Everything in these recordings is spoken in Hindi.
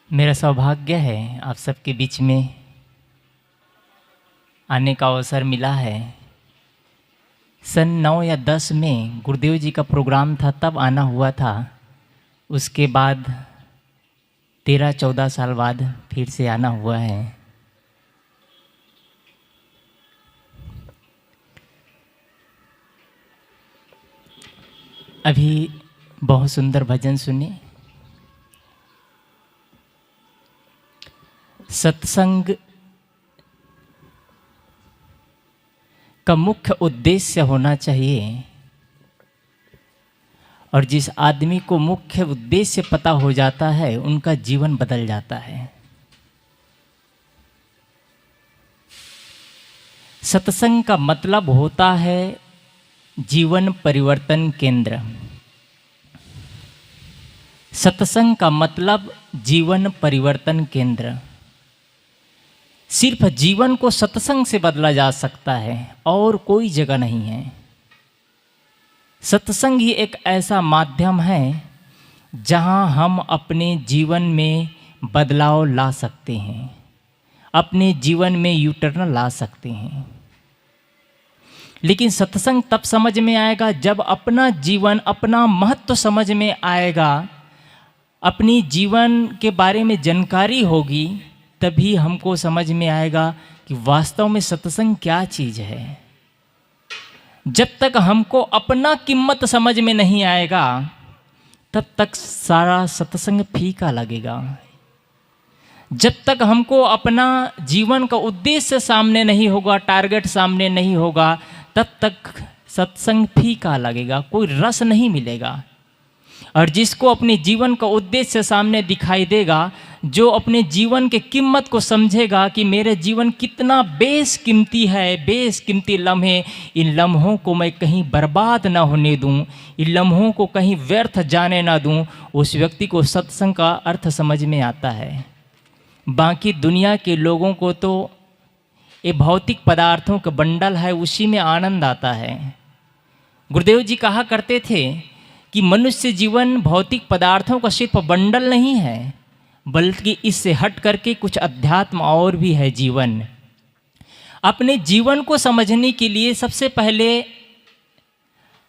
मेरा सौभाग्य है आप सबके बीच में आने का अवसर मिला है। सन 9 या 10 में गुरुदेव जी का प्रोग्राम था, तब आना हुआ था। उसके बाद 13-14 साल बाद फिर से आना हुआ है। अभी बहुत सुंदर भजन सुने। सत्संग का मुख्य उद्देश्य होना चाहिए, और जिस आदमी को मुख्य उद्देश्य पता हो जाता है उनका जीवन बदल जाता है। सत्संग का मतलब होता है जीवन परिवर्तन केंद्र। सत्संग का मतलब जीवन परिवर्तन केंद्र। सिर्फ जीवन को सत्संग से बदला जा सकता है और कोई जगह नहीं है। सत्संग ही एक ऐसा माध्यम है जहां हम अपने जीवन में बदलाव ला सकते हैं, अपने जीवन में यूटर्न ला सकते हैं। लेकिन सत्संग तब समझ में आएगा जब अपना जीवन, अपना महत्व समझ में आएगा, अपनी जीवन के बारे में जानकारी होगी, तभी हमको समझ में आएगा कि वास्तव में सत्संग क्या चीज़ है। जब तक हमको अपना कीमत समझ में नहीं आएगा तब तक सारा सत्संग फीका लगेगा। जब तक हमको अपना जीवन का उद्देश्य सामने नहीं होगा, टारगेट सामने नहीं होगा, तब तक सत्संग फीका लगेगा, कोई रस नहीं मिलेगा। और जिसको अपने जीवन का उद्देश्य सामने दिखाई देगा, जो अपने जीवन के कीमत को समझेगा कि मेरे जीवन कितना बेशकीमती है, बेशकीमती लम्हे, इन लम्हों को मैं कहीं बर्बाद ना होने दूं, इन लम्हों को कहीं व्यर्थ जाने ना दूं, उस व्यक्ति को सत्संग का अर्थ समझ में आता है। बाकी दुनिया के लोगों को तो ये भौतिक पदार्थों का बंडल है, उसी में आनंद आता है। गुरुदेव जी कहा करते थे कि मनुष्य जीवन भौतिक पदार्थों का सिर्फ बंडल नहीं है, बल्कि इससे हट करके कुछ अध्यात्म और भी है जीवन। अपने जीवन को समझने के लिए सबसे पहले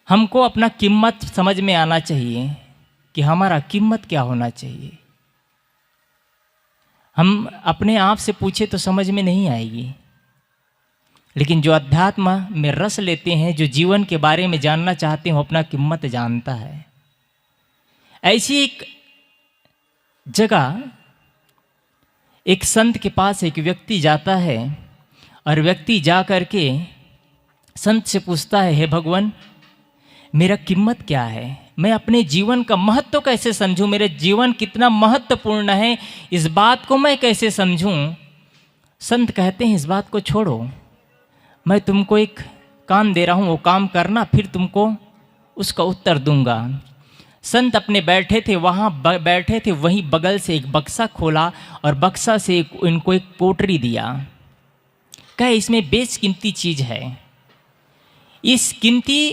हमको अपना कीमत समझ में आना चाहिए कि हमारा कीमत क्या होना चाहिए। हम अपने आप से पूछे तो समझ में नहीं आएगी, लेकिन जो अध्यात्म में रस लेते हैं, जो जीवन के बारे में जानना चाहते हैं, वो अपना कीमत जानता है। ऐसी एक जगह एक संत के पास एक व्यक्ति जाता है, और व्यक्ति जा कर के संत से पूछता है, हे भगवान, मेरा कीमत क्या है? मैं अपने जीवन का महत्व कैसे समझूं? मेरे जीवन कितना महत्वपूर्ण है, इस बात को मैं कैसे समझूं? संत कहते हैं, इस बात को छोड़ो, मैं तुमको एक काम दे रहा हूँ, वो काम करना, फिर तुमको उसका उत्तर दूंगा। संत अपने बैठे थे, वहाँ बैठे थे, वहीं बगल से एक बक्सा खोला और बक्सा से इनको एक पोटरी दिया। कहे इसमें बेशकीमती चीज़ है, इस कीमती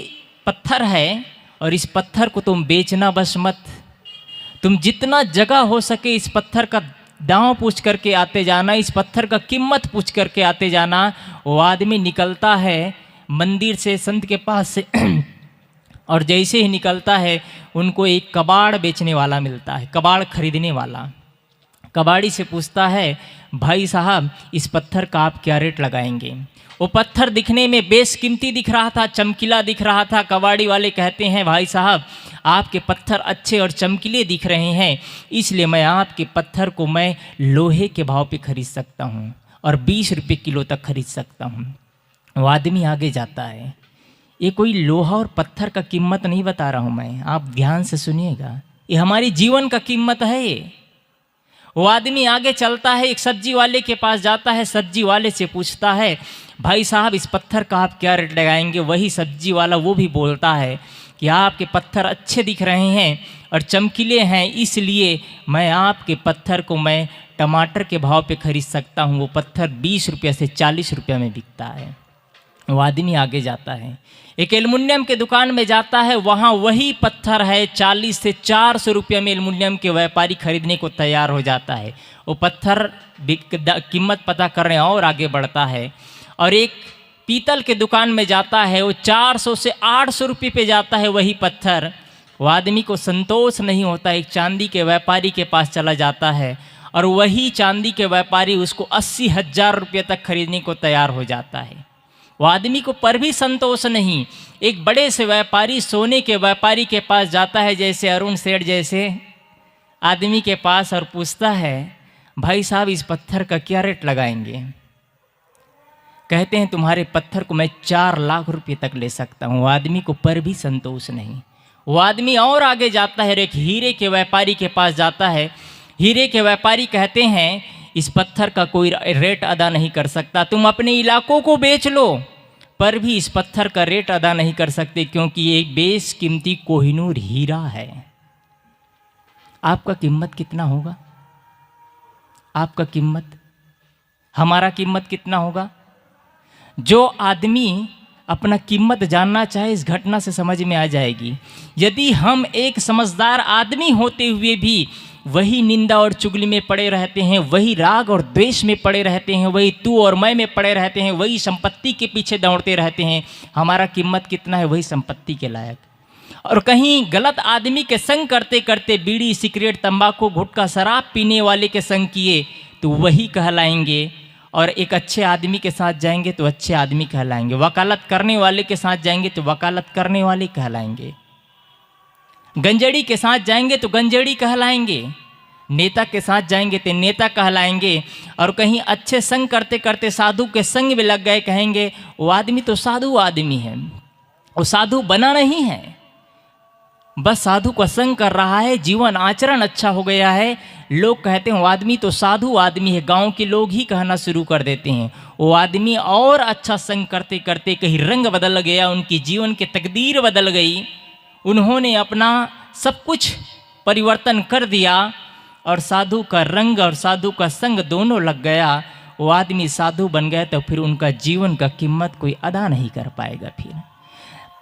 पत्थर है, और इस पत्थर को तुम बेचना बस मत। तुम जितना जगह हो सके इस पत्थर का दांव पूछ करके आते जाना, इस पत्थर का कीमत पूछ करके आते जाना। वो आदमी निकलता है मंदिर से संत के पास से और जैसे ही निकलता है उनको एक कबाड़ बेचने वाला मिलता है, कबाड़ खरीदने वाला। कबाड़ी से पूछता है, भाई साहब, इस पत्थर का आप क्या रेट लगाएंगे? वो पत्थर दिखने में बेशकीमती दिख रहा था, चमकीला दिख रहा था। कबाड़ी वाले कहते हैं, भाई साहब, आपके पत्थर अच्छे और चमकीले दिख रहे हैं, इसलिए मैं आपके पत्थर को मैं लोहे के भाव पे खरीद सकता हूँ और 20 रुपये किलो तक खरीद सकता हूँ। वो आदमी आगे जाता है। ये कोई लोहा और पत्थर का कीमत नहीं बता रहा हूँ मैं, आप ध्यान से सुनिएगा, ये हमारी जीवन का कीमत है। ये वो आदमी आगे चलता है, एक सब्जी वाले के पास जाता है, सब्जी वाले से पूछता है, भाई साहब, इस पत्थर का आप क्या रेट लगाएंगे? वही सब्जी वाला वो भी बोलता है कि आपके पत्थर अच्छे दिख रहे हैं और चमकीले हैं, इसलिए मैं आपके पत्थर को मैं टमाटर के भाव पे खरीद सकता हूँ। वो पत्थर 20 रुपये से 40 रुपये में बिकता है। वो आदमी आगे जाता है, एक एल्युमिनियम के दुकान में जाता है, वहाँ वही पत्थर है 40 से 400 रुपये में एल्युमिनियम के व्यापारी खरीदने को तैयार हो जाता है। वो पत्थर कीमत पता करने और आगे बढ़ता है, और एक पीतल के दुकान में जाता है, वो 400 से 800 रुपये पे जाता है वही पत्थर। वो आदमी को संतोष नहीं होता, एक चांदी के व्यापारी के पास चला जाता है, और वही चांदी के व्यापारी उसको 80,000 रुपये तक खरीदने को तैयार हो जाता है। वो आदमी को पर भी संतोष नहीं, एक बड़े से व्यापारी सोने के व्यापारी के पास जाता है, जैसे अरुण सेठ जैसे आदमी के पास, और पूछता है, भाई साहब इस पत्थर का क्या रेट लगाएंगे? कहते हैं तुम्हारे पत्थर को मैं 4 लाख रुपये तक ले सकता हूँ। वो आदमी को पर भी संतोष नहीं। वो आदमी और आगे जाता है, एक हीरे के व्यापारी के पास जाता है। हीरे के व्यापारी कहते हैं इस पत्थर का कोई रेट अदा नहीं कर सकता, तुम अपने इलाकों को बेच लो, पर भी इस पत्थर का रेट अदा नहीं कर सकते, क्योंकि ये बेशकीमती कोहिनूर हीरा है। आपका कीमत कितना होगा? आपका कीमत, हमारा कीमत कितना होगा? जो आदमी अपना कीमत जानना चाहे इस घटना से समझ में आ जाएगी। यदि हम एक समझदार आदमी होते हुए भी वही निंदा और चुगली में पड़े रहते हैं, वही राग और द्वेष में पड़े रहते हैं, वही तू और मैं में पड़े रहते हैं, वही संपत्ति के पीछे दौड़ते रहते हैं, हमारा कीमत कितना है? वही संपत्ति के लायक। और कहीं गलत आदमी के संग करते करते बीड़ी सिगरेट तंबाकू गुटखा शराब पीने वाले के संग किए तो वही कहलाएंगे, और एक अच्छे आदमी के साथ जाएंगे तो अच्छे आदमी कहलाएंगे, वकालत करने वाले के साथ जाएंगे तो वकालत करने वाले कहलाएंगे, गंजेड़ी के साथ जाएंगे तो गंजेड़ी कहलाएंगे, नेता के साथ जाएंगे तो नेता कहलाएंगे, और कहीं अच्छे संग करते करते साधु के संग में लग गए, कहेंगे वो आदमी तो साधु आदमी है। वो साधु बना नहीं है, बस साधु का संग कर रहा है, जीवन आचरण अच्छा हो गया है, लोग कहते हैं वो आदमी तो साधु आदमी है, गांव के लोग ही कहना शुरू कर देते हैं। वो आदमी और अच्छा संग करते करते कहीं रंग बदल गया, उनकी जीवन की तकदीर बदल गई, उन्होंने अपना सब कुछ परिवर्तन कर दिया, और साधु का रंग और साधु का संग दोनों लग गया, वो आदमी साधु बन गया, तो फिर उनका जीवन का कीमत कोई अदा नहीं कर पाएगा। फिर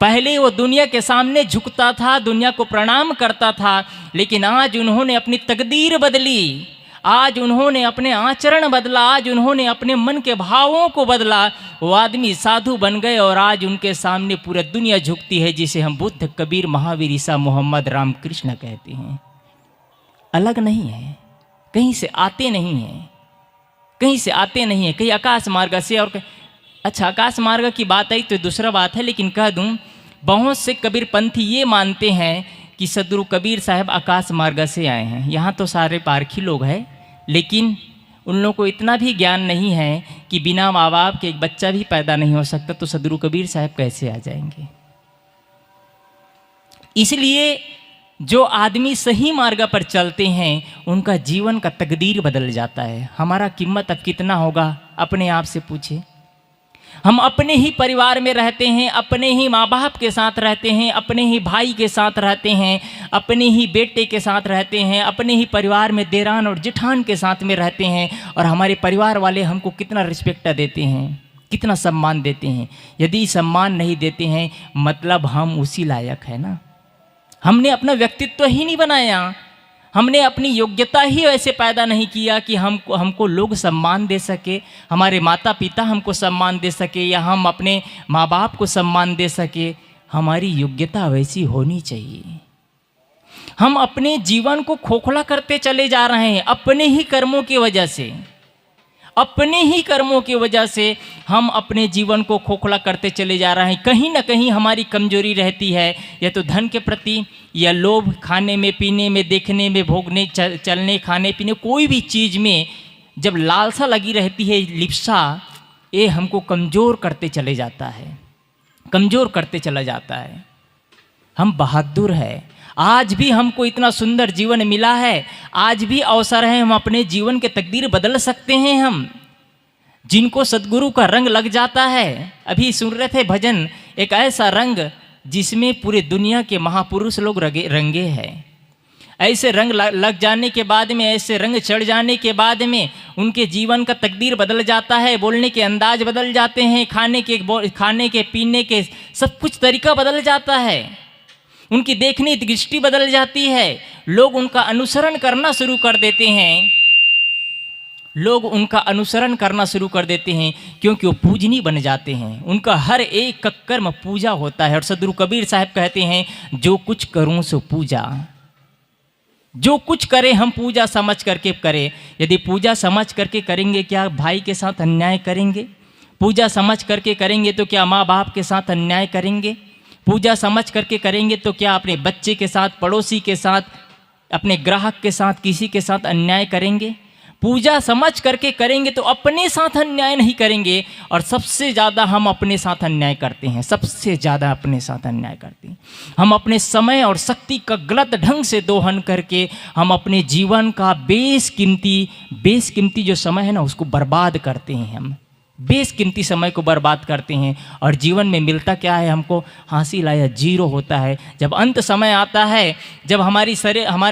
पहले वो दुनिया के सामने झुकता था, दुनिया को प्रणाम करता था, लेकिन आज उन्होंने अपनी तकदीर बदली, आज उन्होंने अपने आचरण बदला, आज उन्होंने अपने मन के भावों को बदला, वो आदमी साधु बन गए, और आज उनके सामने पूरी दुनिया झुकती है, जिसे हम बुद्ध, कबीर, महावीर, ईसा, मोहम्मद, राम, कृष्ण कहते हैं। अलग नहीं है, कहीं से आते नहीं हैं, कहीं से आते नहीं हैं, कहीं आकाश मार्ग से। और अच्छा, आकाश मार्ग की बात आई तो दूसरा बात है, लेकिन कह दूं बहुत से कबीर पंथी ये मानते हैं कि सदगुरु कबीर साहब आकाश मार्ग से आए हैं। यहाँ तो सारे पारखी लोग हैं, लेकिन उन लोगों को इतना भी ज्ञान नहीं है कि बिना माँ बाप के एक बच्चा भी पैदा नहीं हो सकता, तो सदगुरु कबीर साहब कैसे आ जाएंगे? इसलिए जो आदमी सही मार्ग पर चलते हैं उनका जीवन का तकदीर बदल जाता है। हमारा कीमत अब कितना होगा? अपने आप से पूछे। हम अपने ही परिवार में रहते हैं, अपने ही माँ बाप के साथ रहते हैं, अपने ही भाई के साथ रहते हैं, अपने ही बेटे के साथ रहते हैं, अपने ही परिवार में देरान और जेठान के साथ में रहते हैं, और हमारे परिवार वाले हमको कितना रिस्पेक्ट देते हैं, कितना सम्मान देते हैं। यदि सम्मान नहीं देते हैं मतलब हम उसी लायक है ना। हमने अपना व्यक्तित्व ही नहीं बनाया, हमने अपनी योग्यता ही ऐसे पैदा नहीं किया कि हमको लोग सम्मान दे सके, हमारे माता पिता हमको सम्मान दे सके, या हम अपने माँ बाप को सम्मान दे सके। हमारी योग्यता वैसी होनी चाहिए। हम अपने जीवन को खोखला करते चले जा रहे हैं अपने ही कर्मों की वजह से, अपने ही कर्मों की वजह से हम अपने जीवन को खोखला करते चले जा रहे हैं। कहीं ना कहीं हमारी कमजोरी रहती है, या तो धन के प्रति, या लोभ, खाने में, पीने में, देखने में, भोगने, चलने, खाने पीने, कोई भी चीज़ में जब लालसा लगी रहती है, लिप्सा, ये हमको कमज़ोर करते चले जाता है, कमज़ोर करते चला जाता है। हम बहादुर है, आज भी हमको इतना सुंदर जीवन मिला है, आज भी अवसर है, हम अपने जीवन के तकदीर बदल सकते हैं। हम जिनको सदगुरु का रंग लग जाता है, अभी सुन रहे थे भजन, एक ऐसा रंग जिसमें पूरे दुनिया के महापुरुष लोग रंगे हैं। ऐसे रंग लग जाने के बाद में, ऐसे रंग चढ़ जाने के बाद में उनके जीवन का तकदीर बदल जाता है, बोलने के अंदाज बदल जाते हैं, खाने के पीने के सब कुछ तरीका बदल जाता है, उनकी देखने की दृष्टि बदल जाती है। लोग उनका अनुसरण करना शुरू कर देते हैं, लोग उनका अनुसरण करना शुरू कर देते हैं, क्योंकि वो पूजनीय बन जाते हैं। उनका हर एक कर्म पूजा होता है। और सदगुरु कबीर साहब कहते हैं, जो कुछ करूं सो पूजा। जो कुछ करें हम पूजा समझ करके करें। यदि पूजा समझ करके करेंगे, क्या भाई के साथ अन्याय करेंगे? पूजा समझ करके करेंगे तो क्या माँ बाप के साथ अन्याय करेंगे? पूजा समझ करके करेंगे तो क्या अपने बच्चे के साथ, पड़ोसी के साथ, अपने ग्राहक के साथ, किसी के साथ अन्याय करेंगे? पूजा समझ करके करेंगे तो अपने साथ अन्याय नहीं करेंगे। और सबसे ज़्यादा हम अपने साथ अन्याय करते हैं, सबसे ज़्यादा अपने साथ अन्याय करते हैं। हम अपने समय और शक्ति का गलत ढंग से दोहन करके हम अपने जीवन का बेशकीमती जो समय है ना, उसको बर्बाद करते हैं। हम बेशकीमती समय को बर्बाद करते हैं। और जीवन में मिलता क्या है हमको? हासिल आया जीरो होता है। जब अंत समय आता है, जब हमारे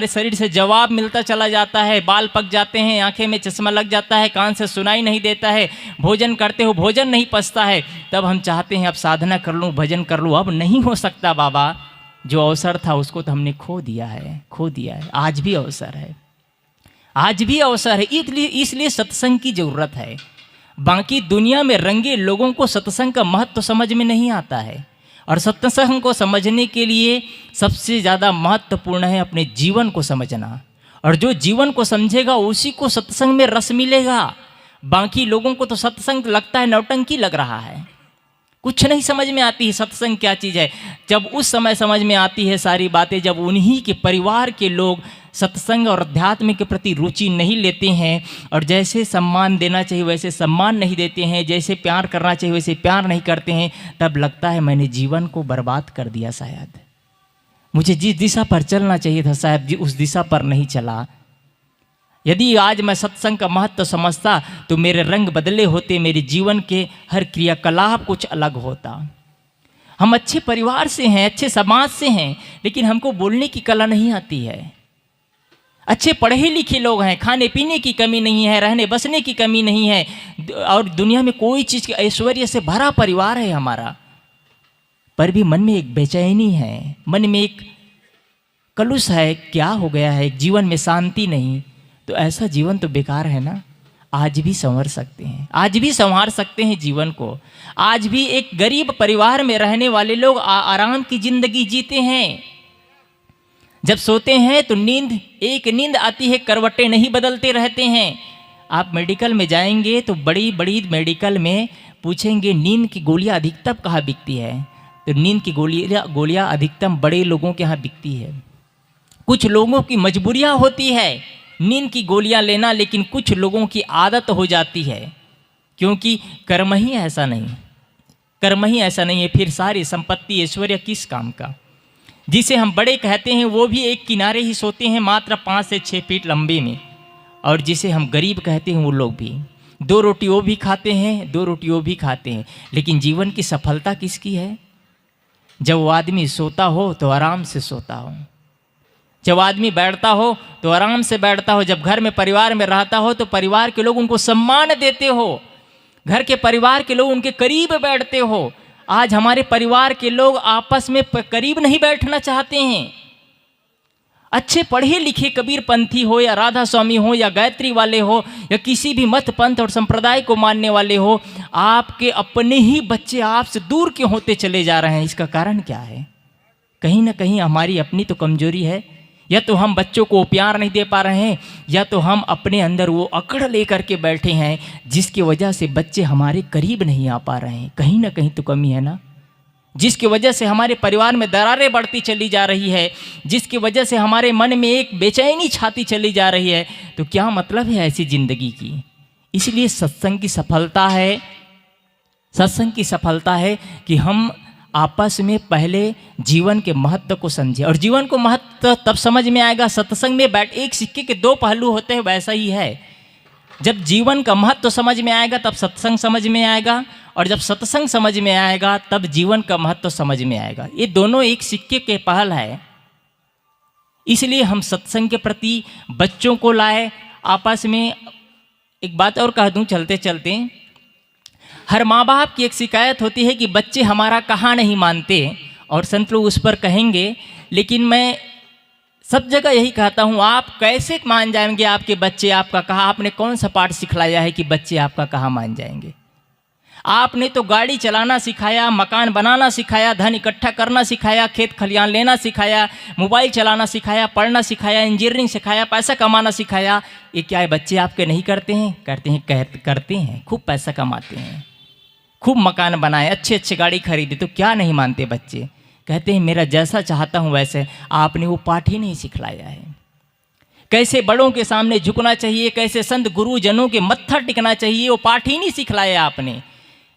शरीर से जवाब मिलता चला जाता है, बाल पक जाते हैं, आंखें में चश्मा लग जाता है, कान से सुनाई नहीं देता है, भोजन करते हो भोजन नहीं पचता है, तब हम चाहते हैं अब साधना कर लूँ, भजन कर लूँ। अब नहीं हो सकता बाबा, जो अवसर था उसको तो हमने खो दिया है। आज भी अवसर है, आज भी अवसर है। इसलिए सत्संग की ज़रूरत है। बाकी दुनिया में रंगे लोगों को सत्संग का महत्व तो समझ में नहीं आता है। और सत्संग को समझने के लिए सबसे ज़्यादा महत्वपूर्ण है अपने जीवन को समझना। और जो जीवन को समझेगा उसी को सत्संग में रस मिलेगा। बाकी लोगों को तो सत्संग लगता है नौटंकी लग रहा है, कुछ नहीं समझ में आती है सत्संग क्या चीज़ है। जब उस समय समझ में आती है सारी बातें, जब उन्हीं के परिवार के लोग सत्संग और अध्यात्म के प्रति रुचि नहीं लेते हैं, और जैसे सम्मान देना चाहिए वैसे सम्मान नहीं देते हैं, जैसे प्यार करना चाहिए वैसे प्यार नहीं करते हैं, तब लगता है मैंने जीवन को बर्बाद कर दिया। शायद मुझे जिस दिशा पर चलना चाहिए था शायद उस दिशा पर नहीं चला। यदि आज मैं सत्संग का महत्व समझता तो मेरे रंग बदले होते, मेरे जीवन के हर क्रियाकलाप कुछ अलग होता। हम अच्छे परिवार से हैं, अच्छे समाज से हैं, लेकिन हमको बोलने की कला नहीं आती है। अच्छे पढ़े लिखे लोग हैं, खाने पीने की कमी नहीं है, रहने बसने की कमी नहीं है, और दुनिया में कोई चीज़ के ऐश्वर्य से भरा परिवार है हमारा, पर भी मन में एक बेचैनी है, मन में एक कलुष है। क्या हो गया है? जीवन में शांति नहीं। तो ऐसा जीवन तो बेकार है ना। आज भी संवर सकते हैं, आज भी संवार सकते हैं जीवन को। आज भी एक गरीब परिवार में रहने वाले लोग आराम की जिंदगी जीते हैं। जब सोते हैं तो एक नींद आती है, करवटें नहीं बदलते रहते हैं। आप मेडिकल में जाएंगे तो बड़ी बड़ी मेडिकल में पूछेंगे नींद की गोलियां अधिकतम कहाँ बिकती है, तो नींद की गोलियां अधिकतम बड़े लोगों के यहाँ बिकती है। कुछ लोगों की मजबूरियां होती है नींद की गोलियां लेना, लेकिन कुछ लोगों की आदत हो जाती है, क्योंकि कर्म ही ऐसा नहीं है। फिर सारी संपत्ति ऐश्वर्य किस काम का? जिसे हम बड़े कहते हैं वो भी एक किनारे ही सोते हैं, मात्र 5 से 6 फीट लंबे में। और जिसे हम गरीब कहते हैं वो लोग भी 2 रोटी वो भी खाते हैं, 2 रोटी वो भी खाते हैं। लेकिन जीवन की सफलता किसकी है? जब वो आदमी सोता हो तो आराम से सोता हो, जब आदमी बैठता हो तो आराम से बैठता हो, जब घर में परिवार में रहता हो तो परिवार के लोग उनको सम्मान देते हो, घर के परिवार के लोग उनके करीब बैठते हो। आज हमारे परिवार के लोग आपस में करीब नहीं बैठना चाहते हैं। अच्छे पढ़े लिखे कबीर पंथी हो या राधा स्वामी हो या गायत्री वाले हो या किसी भी मत पंथ और संप्रदाय को मानने वाले हो, आपके अपने ही बच्चे आपसे दूर क्यों होते चले जा रहे हैं? इसका कारण क्या है? कहीं ना कहीं हमारी अपनी तो कमजोरी है। या तो हम बच्चों को प्यार नहीं दे पा रहे हैं, या तो हम अपने अंदर वो अकड़ लेकर के बैठे हैं जिसकी वजह से बच्चे हमारे करीब नहीं आ पा रहे हैं। कहीं ना कहीं तो कमी है ना, जिसकी वजह से हमारे परिवार में दरारें बढ़ती चली जा रही है, जिसकी वजह से हमारे मन में एक बेचैनी छाती चली जा रही है। तो क्या मतलब है ऐसी जिंदगी की? इसलिए सत्संग की सफलता है कि हम आपस में पहले जीवन के महत्व को समझे। और जीवन को महत्व तब समझ में आएगा, सत्संग में बैठ, एक सिक्के के 2 पहलू होते हैं, वैसा ही है। जब जीवन का महत्व समझ में आएगा तब सत्संग समझ में आएगा, और जब सत्संग समझ में आएगा तब जीवन का महत्व समझ में आएगा। ये दोनों एक सिक्के के पहल है। इसलिए हम सत्संग के प्रति बच्चों को लाए, आपस में एक बात और कह दूं चलते चलते, हर माँ बाप की एक शिकायत होती है कि बच्चे हमारा कहाँ नहीं मानते, और संत लोग उस पर कहेंगे, लेकिन मैं सब जगह यही कहता हूँ, आप कैसे मान जाएंगे आपके बच्चे आपका कहा? आपने कौन सा पाठ सिखलाया है कि बच्चे आपका कहाँ मान जाएंगे? आपने तो गाड़ी चलाना सिखाया, मकान बनाना सिखाया, धन इकट्ठा करना सिखाया, खेत खलियान लेना सिखाया, मोबाइल चलाना सिखाया, पढ़ना सिखाया, इंजीनियरिंग सिखाया, पैसा कमाना सिखाया। ये क्या है, बच्चे आपके नहीं करते हैं? करते हैं, खूब पैसा कमाते हैं, खूब मकान बनाए, अच्छे अच्छे गाड़ी खरीदे, तो क्या नहीं मानते बच्चे? कहते हैं मेरा जैसा चाहता हूँ वैसे। आपने वो पाठ ही नहीं सिखलाया है। कैसे बड़ों के सामने झुकना चाहिए, कैसे संत गुरुजनों के मत्था टिकना चाहिए, वो पाठ ही नहीं सिखलाया आपने।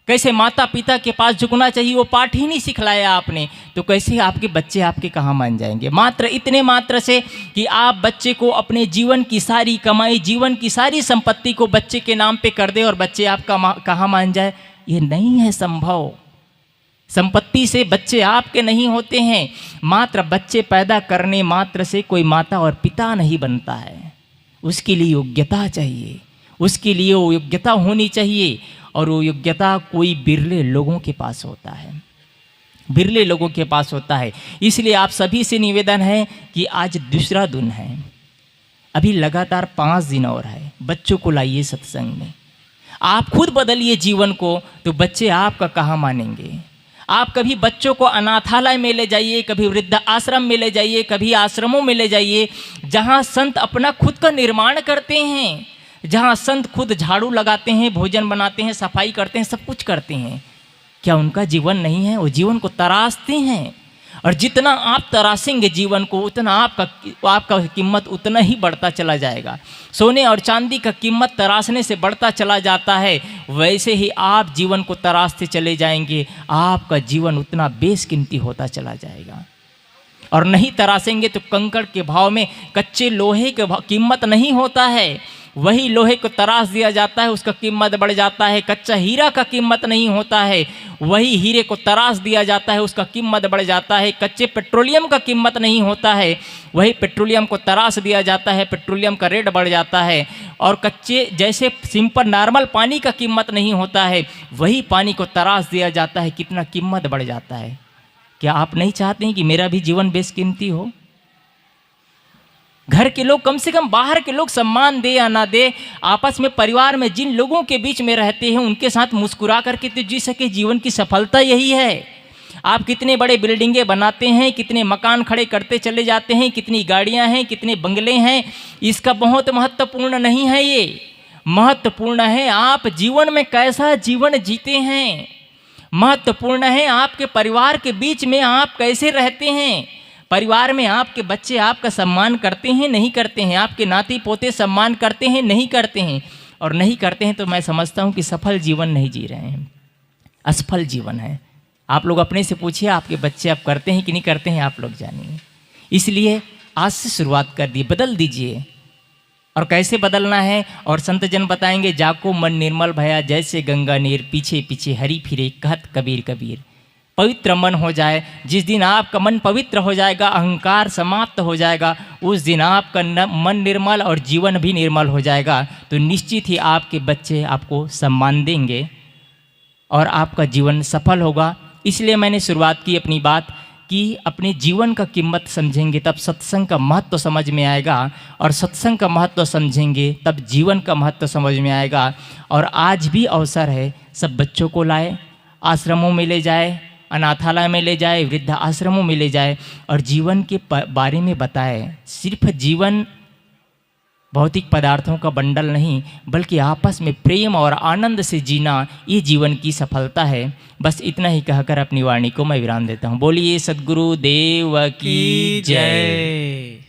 कैसे माता पिता के पास झुकना चाहिए, वो पाठ ही नहीं सिखलाया आपने। तो कैसे आपके बच्चे आपके कहाँ मान जाएंगे? मात्र इतने मात्र से कि आप बच्चे को अपने जीवन की सारी कमाई, जीवन की सारी संपत्ति को बच्चे के नाम पे कर दे और बच्चे आपका कहाँ मान जाए, ये नहीं है संभव। संपत्ति से बच्चे आपके नहीं होते हैं। मात्र बच्चे पैदा करने मात्र से कोई माता और पिता नहीं बनता है। उसके लिए योग्यता चाहिए, उसके लिए वो योग्यता होनी चाहिए, और वो योग्यता कोई बिरले लोगों के पास होता है, बिरले लोगों के पास होता है। इसलिए आप सभी से निवेदन है कि आज दूसरा दिन है, अभी लगातार 5 दिन और है, बच्चों को लाइए सत्संग में। आप खुद बदलिए जीवन को, तो बच्चे आपका कहाँ मानेंगे? आप कभी बच्चों को अनाथालय में ले जाइए, कभी वृद्ध आश्रम में ले जाइए, कभी आश्रमों में ले जाइए, जहाँ संत अपना खुद का निर्माण करते हैं, जहाँ संत खुद झाड़ू लगाते हैं, भोजन बनाते हैं, सफाई करते हैं, सब कुछ करते हैं। क्या उनका जीवन नहीं है? वो जीवन को तराशते हैं, और जितना आप तराशेंगे जीवन को, उतना आपका कीमत उतना ही बढ़ता चला जाएगा। सोने और चांदी का कीमत तराशने से बढ़ता चला जाता है, वैसे ही आप जीवन को तराशते चले जाएंगे, आपका जीवन उतना बेशकीमती होता चला जाएगा। और नहीं तराशेंगे तो कंकड़ के भाव में कच्चे लोहे के कीमत नहीं होता है, वही लोहे को तराश दिया जाता है, उसका कीमत बढ़ जाता है। कच्चा हीरा का कीमत नहीं होता है, वही हीरे को तराश दिया जाता है, उसका कीमत बढ़ जाता है। कच्चे पेट्रोलियम का कीमत नहीं होता है, वही पेट्रोलियम को तराश दिया जाता है, पेट्रोलियम का रेट बढ़ जाता है। और कच्चे जैसे सिंपल नॉर्मल पानी का कीमत नहीं होता है, वही पानी को तराश दिया जाता है, कितना कीमत बढ़ जाता है। क्या आप नहीं चाहते हैं कि मेरा भी जीवन बेशकीमती हो? घर के लोग, कम से कम बाहर के लोग सम्मान दे या ना दे, आपस में परिवार में जिन लोगों के बीच में रहते हैं उनके साथ मुस्कुरा करके तो जी सके। जीवन की सफलता यही है। आप कितने बड़े बिल्डिंगें बनाते हैं, कितने मकान खड़े करते चले जाते हैं, कितनी गाड़ियां हैं, कितने बंगले हैं, इसका बहुत महत्वपूर्ण नहीं है। ये महत्वपूर्ण है आप जीवन में कैसा जीवन जीते हैं। महत्वपूर्ण है आपके परिवार के बीच में आप कैसे रहते हैं। परिवार में आपके बच्चे आपका सम्मान करते हैं, नहीं करते हैं? आपके नाती पोते सम्मान करते हैं, नहीं करते हैं? और नहीं करते हैं तो मैं समझता हूँ कि सफल जीवन नहीं जी रहे हैं, असफल जीवन है। आप लोग अपने से पूछिए, आपके बच्चे आप करते हैं कि नहीं करते हैं, आप लोग जानिए। इसलिए आज से शुरुआत कर दी, बदल दीजिए। और कैसे बदलना है, और संत जन बताएंगे, जाको मन निर्मल भया जैसे गंगा नीर, पीछे पीछे हरि फिरे कहत कबीर कबीर। पवित्र मन हो जाए, जिस दिन आपका मन पवित्र हो जाएगा, अहंकार समाप्त हो जाएगा, उस दिन आपका मन निर्मल और जीवन भी निर्मल हो जाएगा। तो निश्चित ही आपके बच्चे आपको सम्मान देंगे और आपका जीवन सफल होगा। इसलिए मैंने शुरुआत की अपनी बात कि अपने जीवन का कीमत समझेंगे तब सत्संग का महत्व समझ में आएगा, और सत्संग का महत्व समझेंगे तब जीवन का महत्व समझ में आएगा। और आज भी अवसर है, सब बच्चों को लाए, आश्रमों में ले जाए, अनाथालय में ले जाए, वृद्ध आश्रमों में ले जाए और जीवन के बारे में बताए। सिर्फ जीवन भौतिक पदार्थों का बंडल नहीं, बल्कि आपस में प्रेम और आनंद से जीना, ये जीवन की सफलता है। बस इतना ही कहकर अपनी वाणी को मैं विराम देता हूँ। बोलिए सद्गुरु देव की जय।